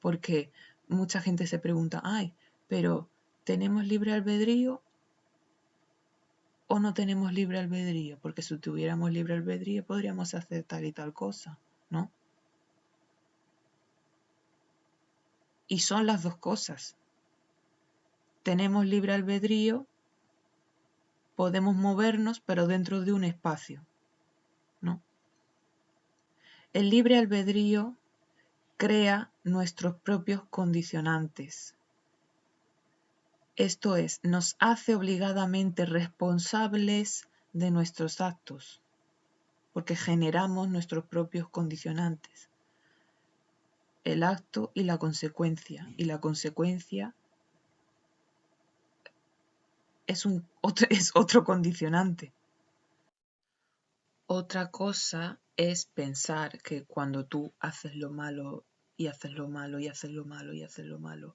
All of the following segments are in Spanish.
Porque mucha gente se pregunta, ay, pero ¿tenemos libre albedrío o no tenemos libre albedrío? Porque si tuviéramos libre albedrío podríamos hacer tal y tal cosa, ¿no? Y son las dos cosas. Tenemos libre albedrío, podemos movernos, pero dentro de un espacio, ¿no? El libre albedrío crea nuestros propios condicionantes. Esto es, nos hace obligadamente responsables de nuestros actos, porque generamos nuestros propios condicionantes. El acto y la consecuencia es otro condicionante. Otra cosa es pensar que cuando tú haces lo malo y haces lo malo y haces lo malo y haces lo malo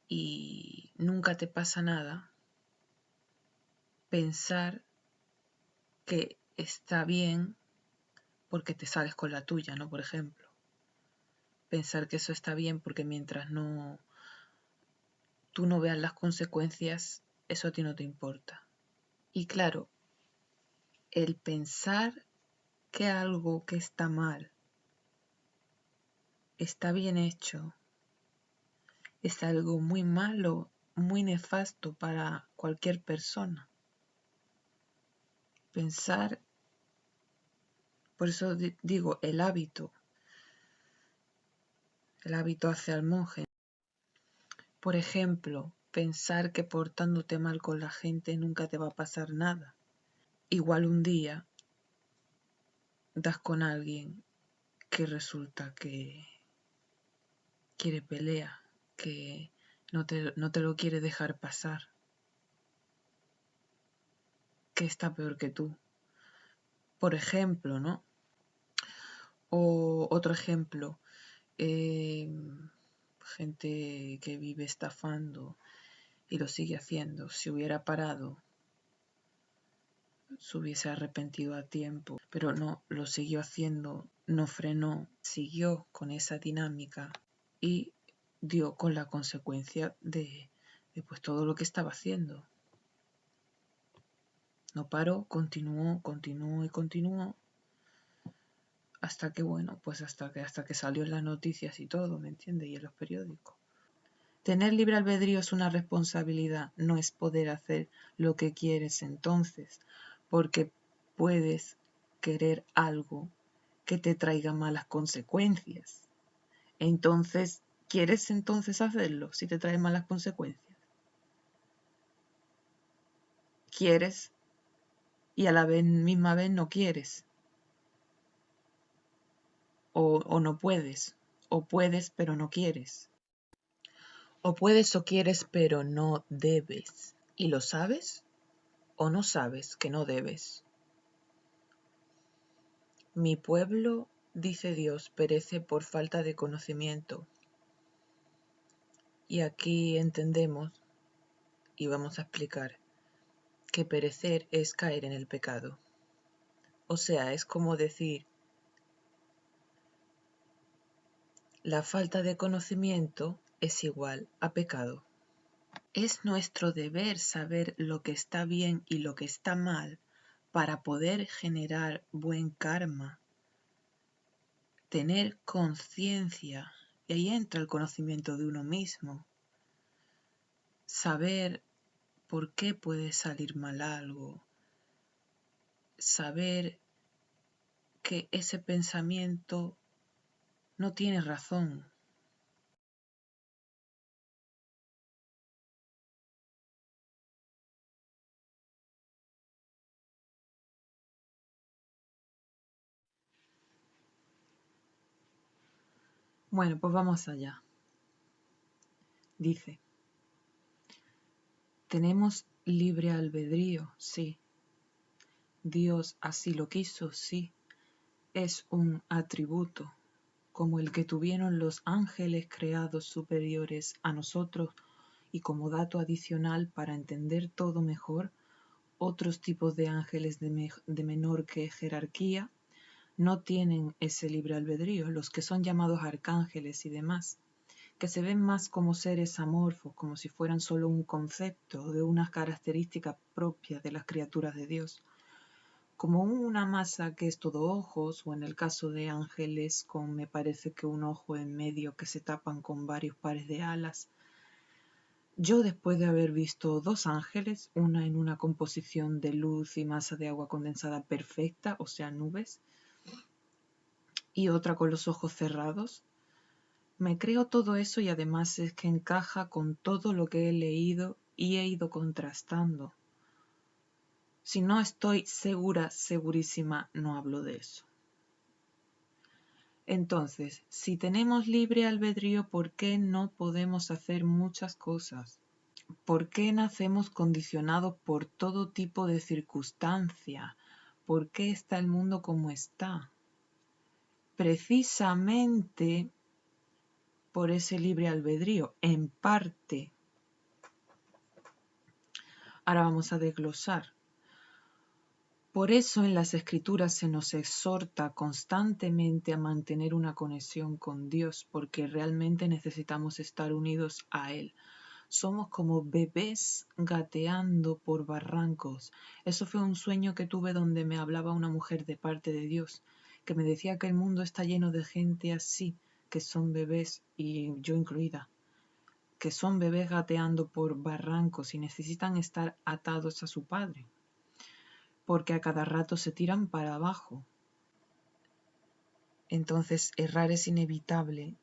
y nunca te pasa nada, pensar que está bien porque te sales con la tuya, ¿no? Por ejemplo. Pensar que eso está bien porque mientras tú no veas las consecuencias, eso a ti no te importa. Y claro, el pensar que algo que está mal está bien hecho es algo muy malo, muy nefasto para cualquier persona. Pensar, por eso digo, el hábito hace al monje. Por ejemplo, pensar que portándote mal con la gente nunca te va a pasar nada. Igual un día das con alguien que resulta que quiere pelea, que no te lo quiere dejar pasar, que está peor que tú. Por ejemplo, ¿no? O otro ejemplo, gente que vive estafando y lo sigue haciendo. Si hubiera parado, se hubiese arrepentido a tiempo, pero no, lo siguió haciendo, no frenó, siguió con esa dinámica y dio con la consecuencia de pues todo lo que estaba haciendo. No paró, continuó hasta que, bueno, pues hasta que salió en las noticias y todo, ¿me entiendes? Y en los periódicos. Tener libre albedrío es una responsabilidad, no es poder hacer lo que quieres entonces, porque puedes querer algo que te traiga malas consecuencias. Entonces, ¿quieres entonces hacerlo si te trae malas consecuencias? ¿Quieres y a la misma vez no quieres? O no puedes, o puedes pero no quieres. O puedes o quieres pero no debes. ¿Y lo sabes? ¿O no sabes que no debes? Mi pueblo, dice Dios, perece por falta de conocimiento. Y aquí entendemos, y vamos a explicar, que perecer es caer en el pecado. O sea, es como decir, la falta de conocimiento es igual a pecado. Es nuestro deber saber lo que está bien y lo que está mal para poder generar buen karma, tener conciencia, y ahí entra el conocimiento de uno mismo, saber por qué puede salir mal algo, saber que ese pensamiento no tiene razón. Bueno, pues vamos allá. Dice, ¿tenemos libre albedrío? Sí. ¿Dios así lo quiso? Sí. Es un atributo, como el que tuvieron los ángeles creados superiores a nosotros, y como dato adicional para entender todo mejor, otros tipos de ángeles de menor jerarquía no tienen ese libre albedrío, los que son llamados arcángeles y demás, que se ven más como seres amorfos, como si fueran solo un concepto de unas características propias de las criaturas de Dios, como una masa que es todo ojos, o en el caso de ángeles con me parece que un ojo en medio que se tapan con varios pares de alas. Yo, después de haber visto dos ángeles, una en una composición de luz y masa de agua condensada perfecta, o sea, nubes, y otra con los ojos cerrados, me creo todo eso y además es que encaja con todo lo que he leído y he ido contrastando. Si no estoy segura, segurísima, no hablo de eso. Entonces, si tenemos libre albedrío, ¿por qué no podemos hacer muchas cosas? ¿Por qué nacemos condicionados por todo tipo de circunstancia? ¿Por qué está el mundo como está? Precisamente por ese libre albedrío, en parte. Ahora vamos a desglosar. Por eso en las Escrituras se nos exhorta constantemente a mantener una conexión con Dios, porque realmente necesitamos estar unidos a Él. Somos como bebés gateando por barrancos. Eso fue un sueño que tuve donde me hablaba una mujer de parte de Dios, que me decía que el mundo está lleno de gente así, que son bebés, y yo incluida, que son bebés gateando por barrancos y necesitan estar atados a su padre, porque a cada rato se tiran para abajo. Entonces errar es inevitable.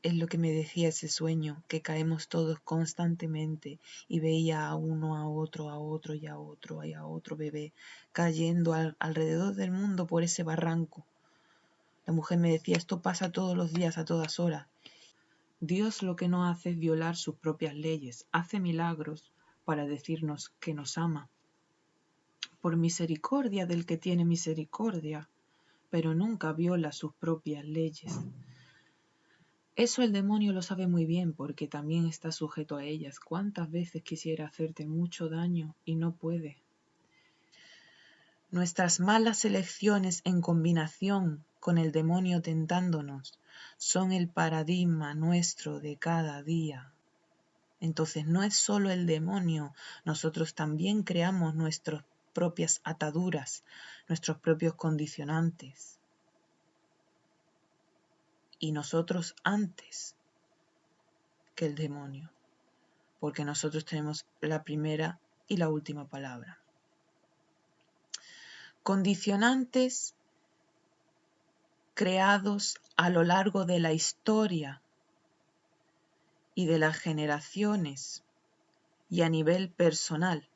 Es lo que me decía ese sueño, que caemos todos constantemente, y veía a uno, a otro, a otro y a otro y a otro bebé cayendo alrededor del mundo por ese barranco. La mujer me decía, esto pasa todos los días, a todas horas. Dios lo que no hace es violar sus propias leyes, hace milagros para decirnos que nos ama. Por misericordia del que tiene misericordia, pero nunca viola sus propias leyes. Eso el demonio lo sabe muy bien porque también está sujeto a ellas. ¿Cuántas veces quisiera hacerte mucho daño y no puede? Nuestras malas elecciones en combinación con el demonio tentándonos son el paradigma nuestro de cada día. Entonces no es solo el demonio, nosotros también creamos nuestras propias ataduras, nuestros propios condicionantes. Y nosotros antes que el demonio, porque nosotros tenemos la primera y la última palabra. Condicionantes creados a lo largo de la historia y de las generaciones y a nivel personal.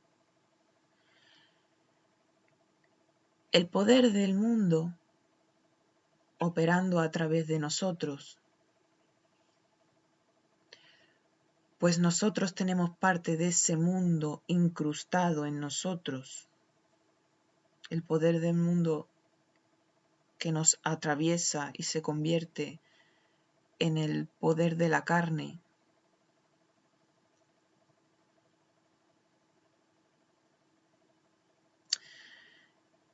El poder del mundo operando a través de nosotros, pues nosotros tenemos parte de ese mundo incrustado en nosotros. El poder del mundo que nos atraviesa y se convierte en el poder de la carne.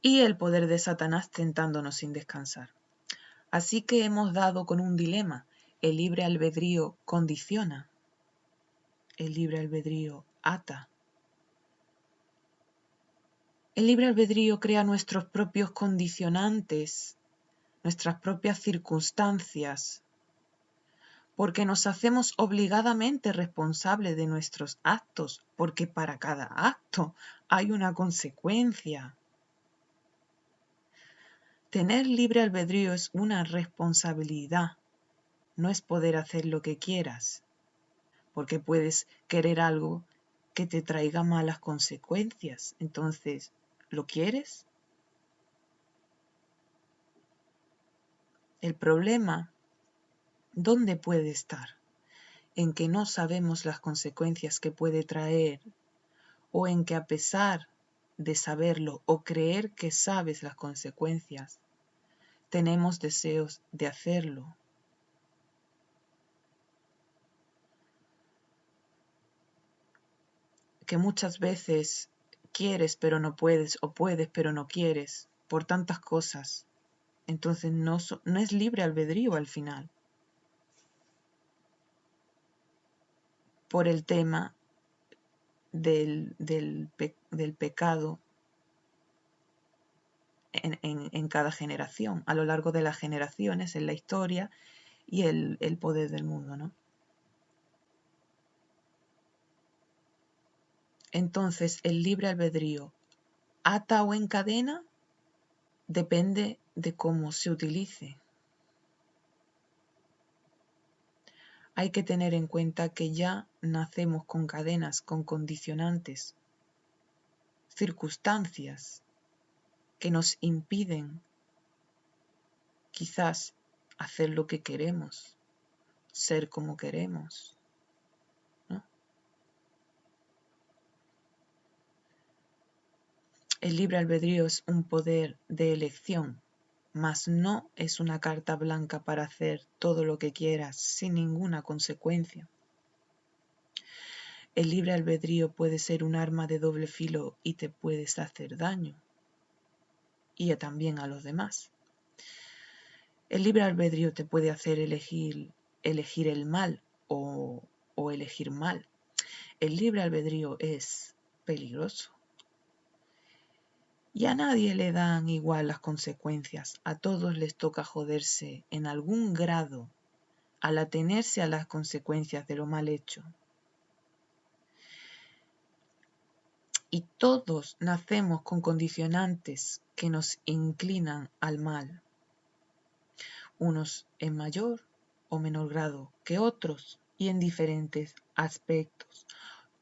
Y el poder de Satanás tentándonos sin descansar. Así que hemos dado con un dilema. El libre albedrío condiciona. El libre albedrío ata. El libre albedrío crea nuestros propios condicionantes, nuestras propias circunstancias, porque nos hacemos obligadamente responsables de nuestros actos, porque para cada acto hay una consecuencia. Tener libre albedrío es una responsabilidad, no es poder hacer lo que quieras, porque puedes querer algo que te traiga malas consecuencias. Entonces, ¿lo quieres? El problema, ¿dónde puede estar? En que no sabemos las consecuencias que puede traer, o en que a pesar de saberlo o creer que sabes las consecuencias, tenemos deseos de hacerlo. Que muchas veces quieres pero no puedes, o puedes pero no quieres, por tantas cosas. Entonces no es libre albedrío al final. Por el tema del pecado en cada generación, a lo largo de las generaciones, en la historia y el poder del mundo, ¿no? Entonces, el libre albedrío, ata o encadena, depende de cómo se utilice. Hay que tener en cuenta que ya nacemos con cadenas, con condicionantes, circunstancias que nos impiden quizás hacer lo que queremos, ser como queremos, ¿no? El libre albedrío es un poder de elección, mas no es una carta blanca para hacer todo lo que quieras sin ninguna consecuencia. El libre albedrío puede ser un arma de doble filo y te puedes hacer daño, y también a los demás. El libre albedrío te puede hacer elegir el mal o elegir mal. El libre albedrío es peligroso. Y a nadie le dan igual las consecuencias. A todos les toca joderse en algún grado al atenerse a las consecuencias de lo mal hecho. Y todos nacemos con condicionantes que nos inclinan al mal. Unos en mayor o menor grado que otros y en diferentes aspectos.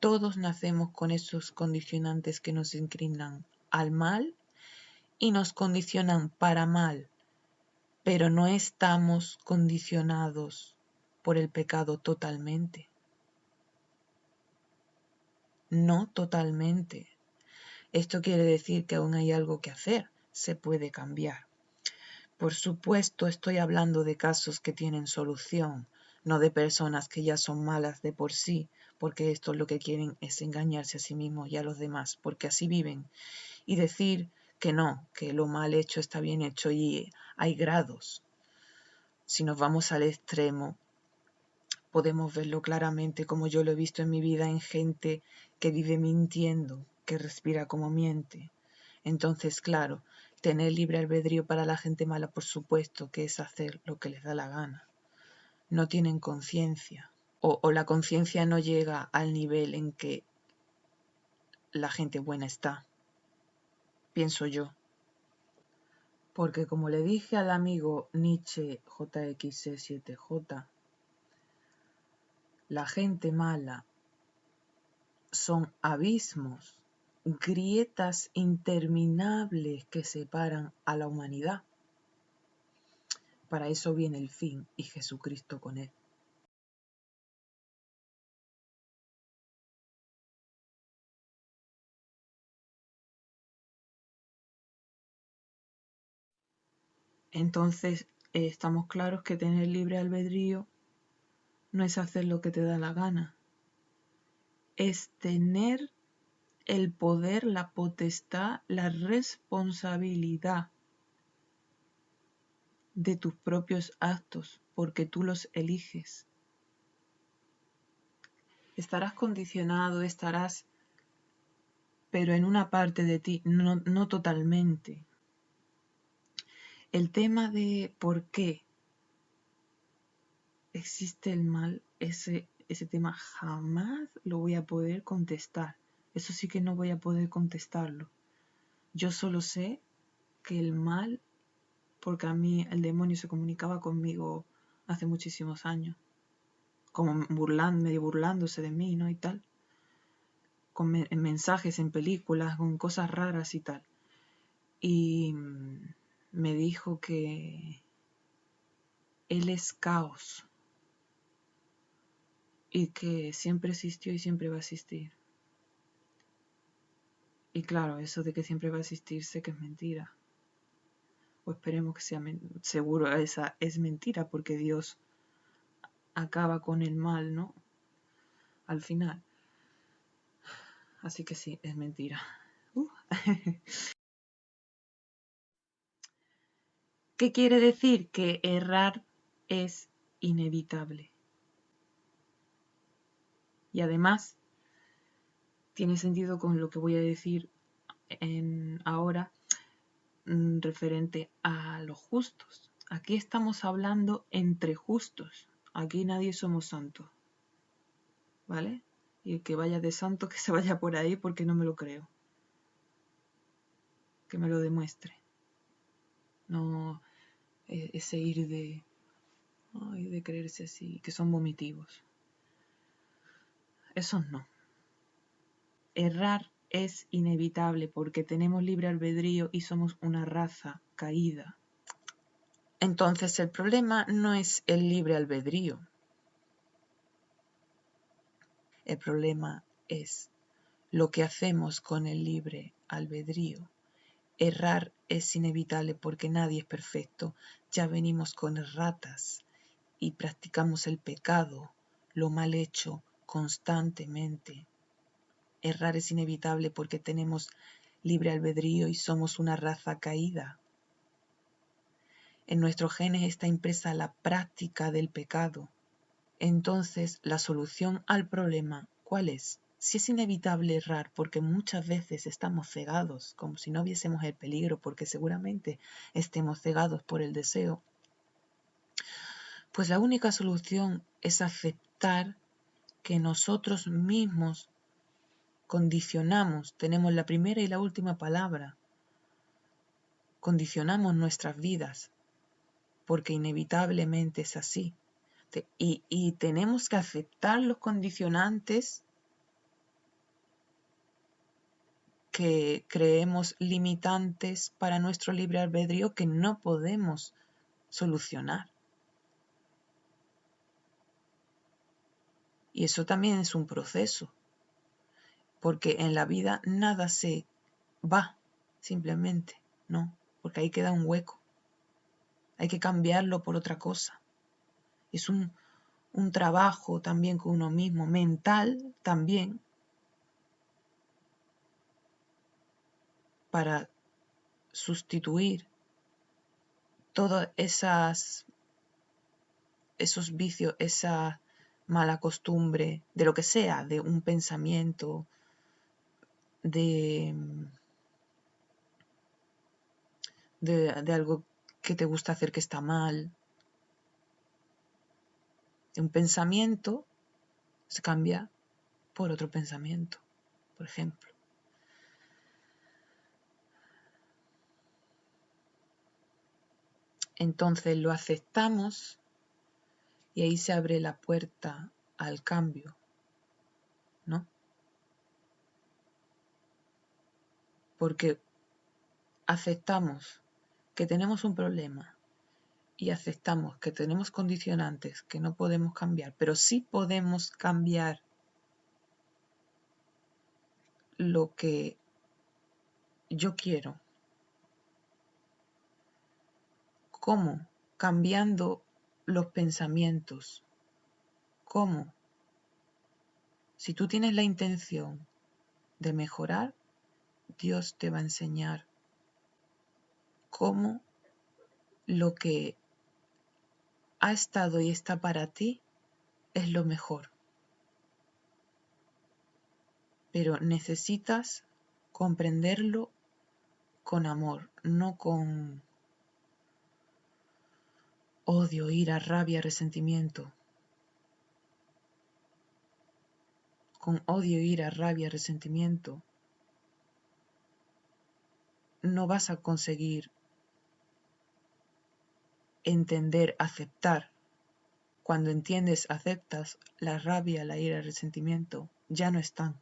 Todos nacemos con esos condicionantes que nos inclinan al mal y nos condicionan para mal, pero no estamos condicionados por el pecado totalmente. No totalmente. Esto quiere decir que aún hay algo que hacer, se puede cambiar. Por supuesto, estoy hablando de casos que tienen solución, no de personas que ya son malas de por sí, porque esto lo que quieren es engañarse a sí mismos y a los demás, porque así viven, y decir que no, que lo mal hecho está bien hecho y hay grados. Si nos vamos al extremo, podemos verlo claramente como yo lo he visto en mi vida en gente que vive mintiendo, que respira como miente. Entonces, claro, tener libre albedrío para la gente mala, por supuesto, que es hacer lo que les da la gana. No tienen conciencia, o la conciencia no llega al nivel en que la gente buena está, pienso yo. Porque como le dije al amigo Nietzsche JXC7J, la gente mala son abismos, grietas interminables que separan a la humanidad. Para eso viene el fin y Jesucristo con él. Entonces, estamos claros que tener libre albedrío no es hacer lo que te da la gana, es tener el poder, la potestad, la responsabilidad de tus propios actos, porque tú los eliges. Estarás condicionado, pero en una parte de ti, no totalmente. El tema de por qué existe el mal, ese tema jamás lo voy a poder contestar. Eso sí que no voy a poder contestarlo. Yo solo sé que el mal, porque a mí el demonio se comunicaba conmigo hace muchísimos años, como medio burlándose de mí, ¿no? Y tal, con mensajes en películas, con cosas raras y tal. Y me dijo que él es caos y que siempre existió y siempre va a existir. Y claro, eso de que siempre va a existir sé que es mentira. O esperemos que sea seguro, esa es mentira, porque Dios acaba con el mal, ¿no? Al final. Así que sí, es mentira. ¿Qué quiere decir? Que errar es inevitable. Y además, tiene sentido con lo que voy a decir ahora referente a los justos. Aquí estamos hablando entre justos. Aquí nadie somos santos. ¿Vale? Y el que vaya de santo que se vaya por ahí porque no me lo creo. Que me lo demuestre. No ese ir de creerse así, que son vomitivos. Esos no. Errar es inevitable porque tenemos libre albedrío y somos una raza caída. Entonces el problema no es el libre albedrío. El problema es lo que hacemos con el libre albedrío. Errar es inevitable porque nadie es perfecto. Ya venimos con erratas y practicamos el pecado, lo mal hecho, constantemente. Errar es inevitable porque tenemos libre albedrío y somos una raza caída. En nuestros genes está impresa la práctica del pecado. Entonces, la solución al problema, ¿cuál es? Si es inevitable errar porque muchas veces estamos cegados, como si no viésemos el peligro, porque seguramente estemos cegados por el deseo, pues la única solución es aceptar que nosotros mismos condicionamos, tenemos la primera y la última palabra, condicionamos nuestras vidas, porque inevitablemente es así. Y tenemos que aceptar los condicionantes que creemos limitantes para nuestro libre albedrío que no podemos solucionar. Y eso también es un proceso, porque en la vida nada se va, simplemente, ¿no? Porque ahí queda un hueco. Hay que cambiarlo por otra cosa. Es un trabajo también con uno mismo, mental también, para sustituir todos esos vicios, esa mala costumbre, de lo que sea, de un pensamiento, de algo que te gusta hacer que está mal. Un pensamiento se cambia por otro pensamiento, por ejemplo. Entonces lo aceptamos y ahí se abre la puerta al cambio, ¿no? Porque aceptamos que tenemos un problema y aceptamos que tenemos condicionantes que no podemos cambiar, pero sí podemos cambiar lo que yo quiero. ¿Cómo? Cambiando los pensamientos. ¿Cómo? Si tú tienes la intención de mejorar, Dios te va a enseñar cómo lo que ha estado y está para ti es lo mejor. Pero necesitas comprenderlo con amor, no con odio, ira, rabia, resentimiento. Con odio, ira, rabia, resentimiento, no vas a conseguir entender, aceptar. Cuando entiendes, aceptas, la rabia, la ira, el resentimiento ya no están.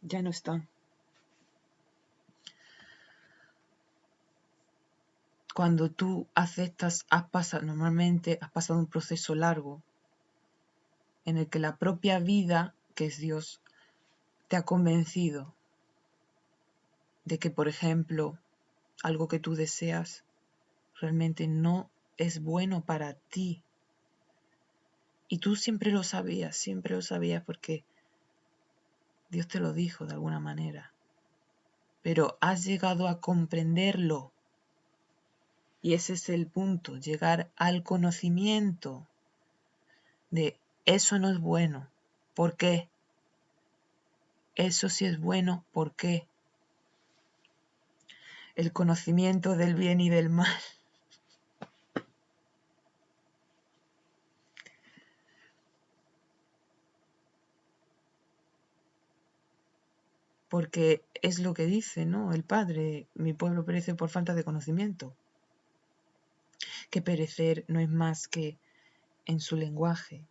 Ya no están. Cuando tú aceptas, normalmente has pasado un proceso largo en el que la propia vida, que es Dios, te ha convencido de que, por ejemplo, algo que tú deseas realmente no es bueno para ti. Y tú siempre lo sabías porque Dios te lo dijo de alguna manera. Pero has llegado a comprenderlo Y ese es el punto, llegar al conocimiento de eso no es bueno. ¿Por qué? Eso sí es bueno, ¿por qué? El conocimiento del bien y del mal. Porque es lo que dice, ¿no? El Padre, mi pueblo perece por falta de conocimiento. Que perecer no es más que, en su lenguaje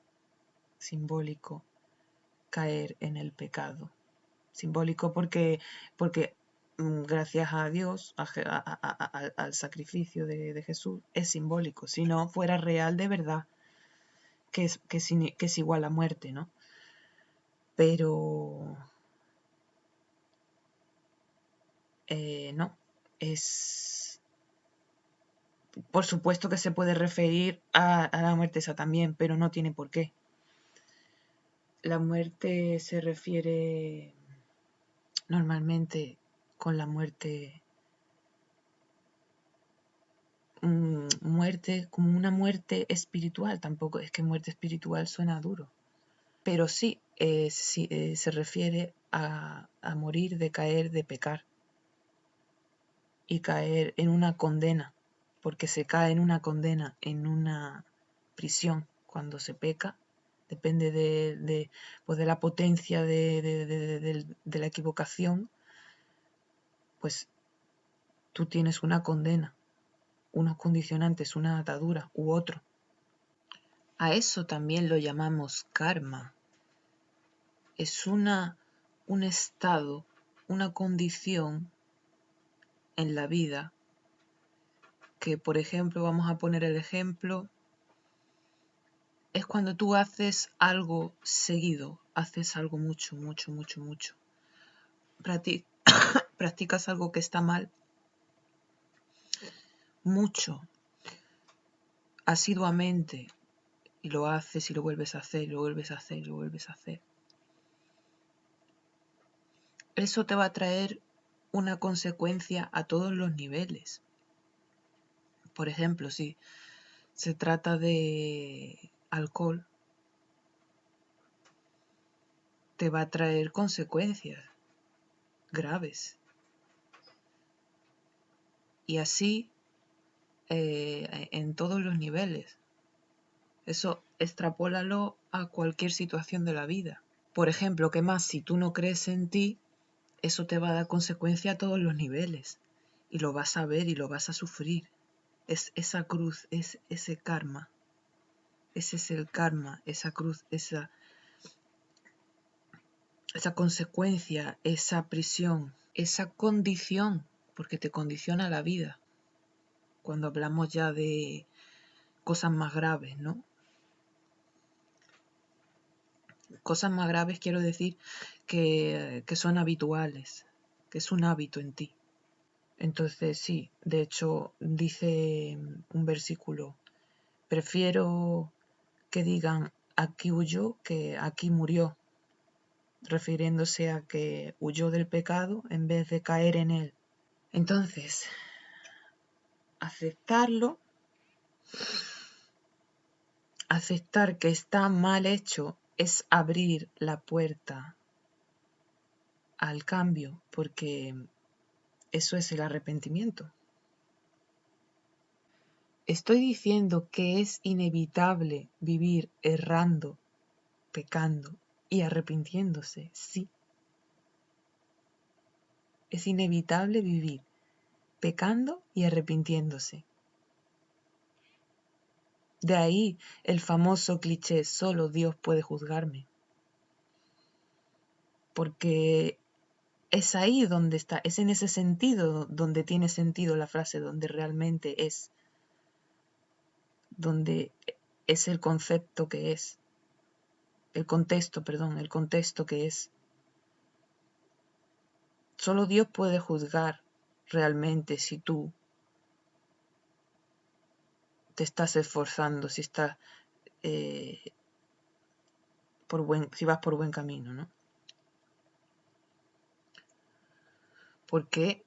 simbólico, caer en el pecado. Simbólico porque gracias a Dios, al sacrificio de Jesús, es simbólico. Si no fuera real de verdad, que es igual a muerte, ¿no? Pero no, es... Por supuesto que se puede referir a la muerte esa también, pero no tiene por qué. La muerte se refiere normalmente con la muerte, muerte como una muerte espiritual. Tampoco es que muerte espiritual suena duro, pero sí, se refiere a morir, de caer, de pecar y caer en una condena, porque se cae en una condena, en una prisión cuando se peca. Depende pues de la potencia de la equivocación, pues tú tienes una condena, unos condicionantes, una atadura u otro. A eso también lo llamamos karma. Es un estado, una condición en la vida que, por ejemplo, vamos a poner el ejemplo, es cuando tú haces algo seguido, haces algo mucho, mucho, mucho, mucho. Practicas algo que está mal mucho, asiduamente, y lo haces y lo vuelves a hacer, y lo vuelves a hacer, y lo vuelves a hacer. Eso te va a traer una consecuencia a todos los niveles. Por ejemplo, si se trata de alcohol, te va a traer consecuencias graves. Y así en todos los niveles. Eso extrapólalo a cualquier situación de la vida. Por ejemplo, ¿qué más? Si tú no crees en ti, eso te va a dar consecuencia a todos los niveles. Y lo vas a ver y lo vas a sufrir. Es esa cruz, es ese karma. Ese es el karma, esa cruz, esa consecuencia, esa prisión, esa condición, porque te condiciona la vida. Cuando hablamos ya de cosas más graves, ¿no? Cosas más graves quiero decir que son habituales, que es un hábito en ti. Entonces sí, de hecho dice un versículo, prefiero que digan aquí huyó que aquí murió, refiriéndose a que huyó del pecado en vez de caer en él. Entonces, aceptar que está mal hecho es abrir la puerta al cambio, porque eso es el arrepentimiento. Estoy diciendo que es inevitable vivir errando, pecando y arrepintiéndose, sí. Es inevitable vivir pecando y arrepintiéndose. De ahí el famoso cliché, solo Dios puede juzgarme. Porque es ahí donde está, es en ese sentido donde tiene sentido la frase, donde realmente es, donde es el concepto que es, el contexto que es. Solo Dios puede juzgar realmente si tú te estás esforzando, si estás si vas por buen camino, ¿no? Porque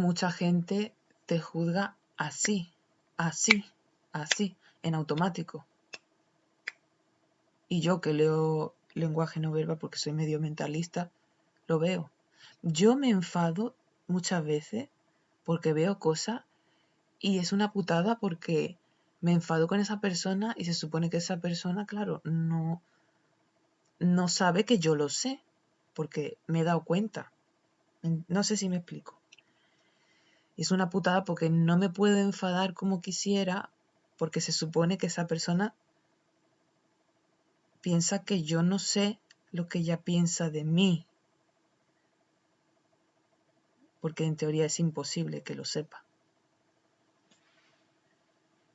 mucha gente te juzga así, en automático. Y yo que leo lenguaje no verbal porque soy medio mentalista, lo veo. Yo me enfado muchas veces porque veo cosas y es una putada porque me enfado con esa persona y se supone que esa persona, claro, no sabe que yo lo sé porque me he dado cuenta. No sé si me explico. Es una putada porque no me puedo enfadar como quisiera porque se supone que esa persona piensa que yo no sé lo que ella piensa de mí. Porque en teoría es imposible que lo sepa.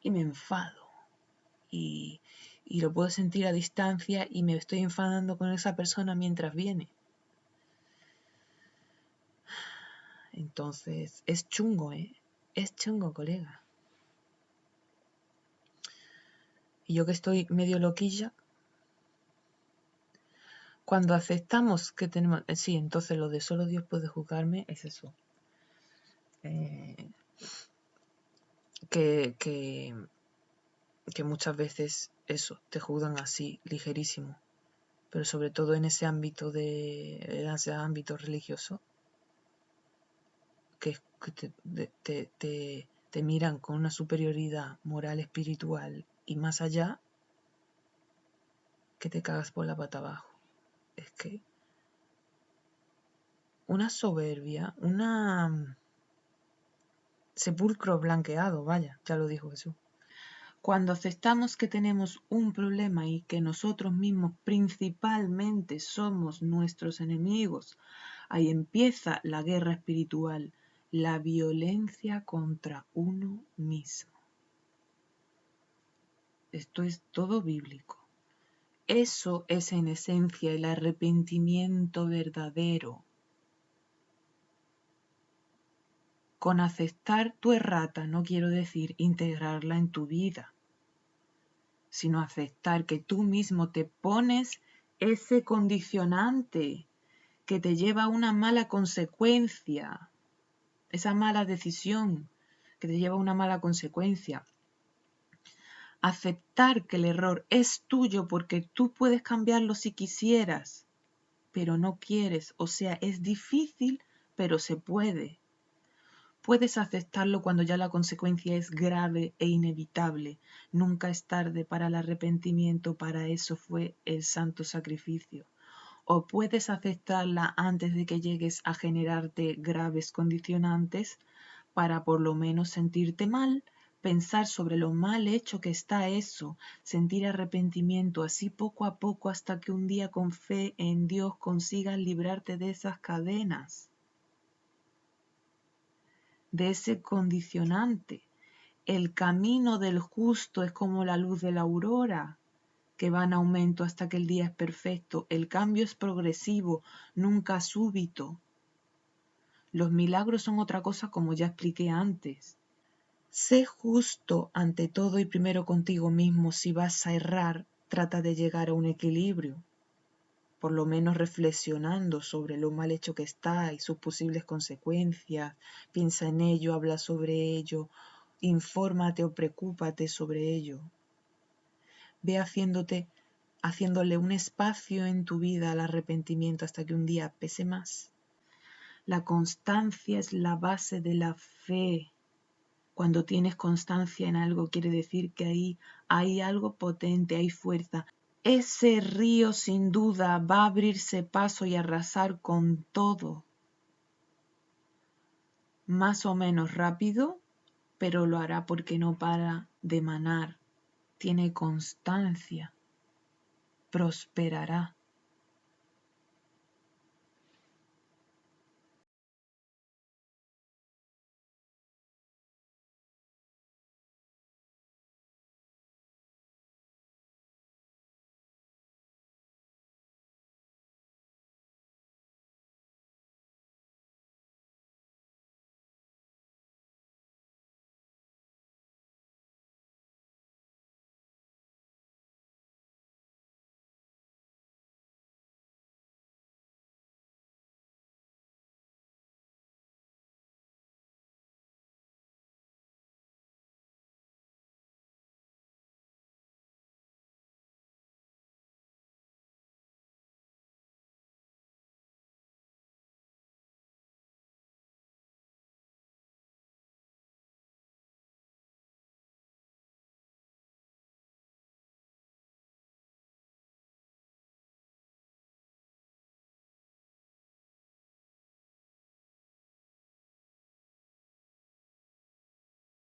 Y me enfado. Y lo puedo sentir a distancia y me estoy enfadando con esa persona mientras viene. Entonces, es chungo, ¿eh? Es chungo, colega. Y yo que estoy medio loquilla, cuando aceptamos que tenemos... Sí, entonces lo de solo Dios puede juzgarme es eso. Que muchas veces eso, te juzgan así, ligerísimo. Pero sobre todo en ese ámbito religioso, que te miran con una superioridad moral, espiritual y más allá, que te cagas por la pata abajo. Es que una soberbia, sepulcro blanqueado, vaya, ya lo dijo Jesús. Cuando aceptamos que tenemos un problema y que nosotros mismos principalmente somos nuestros enemigos, ahí empieza la guerra espiritual, la violencia contra uno mismo. Esto es todo bíblico. Eso es en esencia el arrepentimiento verdadero. Con aceptar tu errata no quiero decir integrarla en tu vida, sino aceptar que tú mismo te pones ese condicionante que te lleva a una mala consecuencia, esa mala decisión que te lleva a una mala consecuencia. Aceptar que el error es tuyo porque tú puedes cambiarlo si quisieras, pero no quieres, o sea, es difícil, pero se puede. Puedes aceptarlo cuando ya la consecuencia es grave e inevitable. Nunca es tarde para el arrepentimiento, para eso fue el santo sacrificio. O puedes aceptarla antes de que llegues a generarte graves condicionantes para por lo menos sentirte mal, pensar sobre lo mal hecho que está eso, sentir arrepentimiento así poco a poco hasta que un día con fe en Dios consigas librarte de esas cadenas, de ese condicionante. El camino del justo es como la luz de la aurora, que va en aumento hasta que el día es perfecto. El cambio es progresivo, nunca súbito. Los milagros son otra cosa, como ya expliqué antes. Sé justo ante todo y primero contigo mismo. Si vas a errar, trata de llegar a un equilibrio, por lo menos reflexionando sobre lo mal hecho que está y sus posibles consecuencias. Piensa en ello, habla sobre ello, infórmate o preocúpate sobre ello. Ve haciéndole un espacio en tu vida al arrepentimiento hasta que un día pese más. La constancia es la base de la fe. Cuando tienes constancia en algo quiere decir que ahí hay algo potente, hay fuerza. Ese río sin duda va a abrirse paso y arrasar con todo. Más o menos rápido, pero lo hará porque no para de manar. Tiene constancia. Prosperará.